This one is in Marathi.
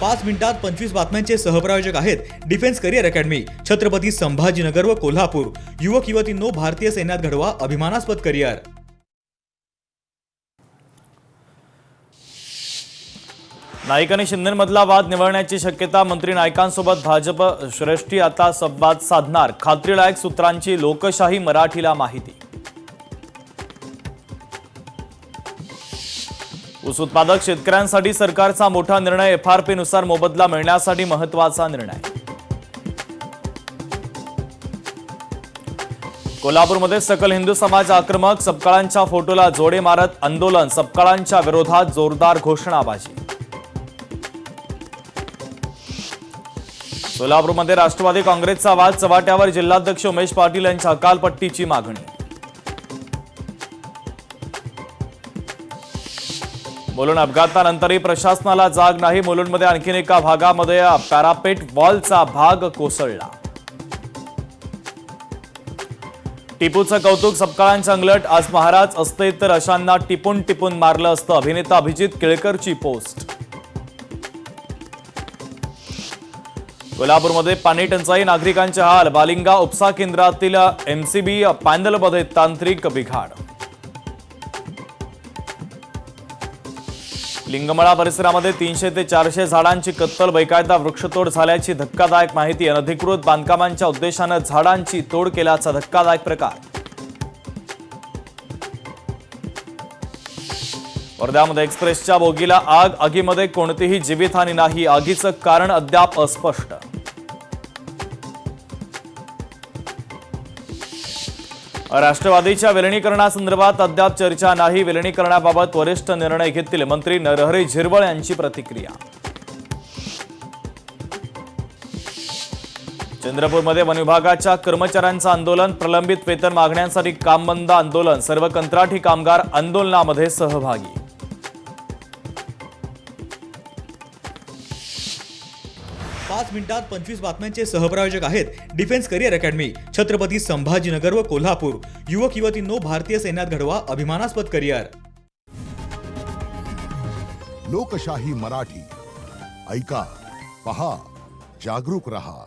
5 मिनिटात 25 बातम्यांचे सहप्रायोजक आहेत defence career academy, Chhatrapati Sambhajinagar व कोल्हापूर। युवक युवतींनो, भारतीय सैन्यात घडवा अभिमानास्पद करिअर। नाईक आणि शिंदेमधला वाद निवळण्याची शक्यता, मंत्री नाईकांसोबत भाजप श्रेष्ठी आता संवाद साधणार, खात्रीलायक सूत्रांची लोकशाही मराठीला माहिती। ऊस उत्पादक शेतकऱ्यांसाठी सरकारचा मोठा निर्णय, FRP नुसार मोबदला मिळण्यासाठी महत्त्वाचा निर्णय। कोल्हापूरमध्ये सकल हिंदू समाज आक्रमक, सपकाळांच्या फोटोला जोडे मारत आंदोलन, सपकाळांच्या विरोधात जोरदार घोषणाबाजी। सोलापूरमध्ये राष्ट्रवादी काँग्रेसचा वाद चव्हाट्यावर, जिल्हाध्यक्ष उमेश पाटील यांच्या हकालपट्टीची मागणी। मुलुंड अपघातानंतरही प्रशासनाला जाग नाही, मुलुंडमध्ये आणखीन एका भागामध्ये पॅरापेट वॉलचा भाग कोसळला। टिपूचं कौतुक, सपकाळांच्या अंगलट, आज महाराज असते तर अशांना टिपून टिपून मारलं असतं, अभिनेता अभिजित केळकरची पोस्ट। कोल्हापूरमध्ये पाणी टंचाई, नागरिकांचे हाल, बालिंगा उपसा केंद्रातील MCB पॅनलमध्ये तांत्रिक बिघाड। लिंगमळा परिसरामध्ये 300 ते 400 झाडांची कत्तल, बेकायदा वृक्षतोड झाल्याची धक्कादायक माहिती, अनधिकृत बांधकामांच्या उद्देशानं झाडांची तोड केल्याचा धक्कादायक प्रकार। वर्ध्यामध्ये एक्सप्रेसच्या बोगीला आग, आगीमध्ये कोणतीही जीवितहानी नाही, आगीचं कारण अद्याप अस्पष्ट। राष्ट्रवादीच्या विलिनीकरणासंदर्भात अद्याप चर्चा नाही, विलिनीकरणाबाबत वरिष्ठ निर्णय घेतील, मंत्री नरहरी झिरवळ यांची प्रतिक्रिया। चंद्रपूरमध्ये वन विभागाच्या कर्मचाऱ्यांचं आंदोलन, प्रलंबित वेतन मागण्यांसाठी काम बंद आंदोलन, सर्व कंत्राटी कामगार आंदोलनामध्ये सहभागी। 5 मिनिटात 25 बातम्यांचे सहप्रायोजक आहेत defence career academy, Chhatrapati Sambhajinagar व कोल्हापूर। युवक युवतींनो, भारतीय सैन्यात घडवा अभिमानास्पद करिअर। लोकशाही मराठी ऐका, पहा, जागरूक रहा।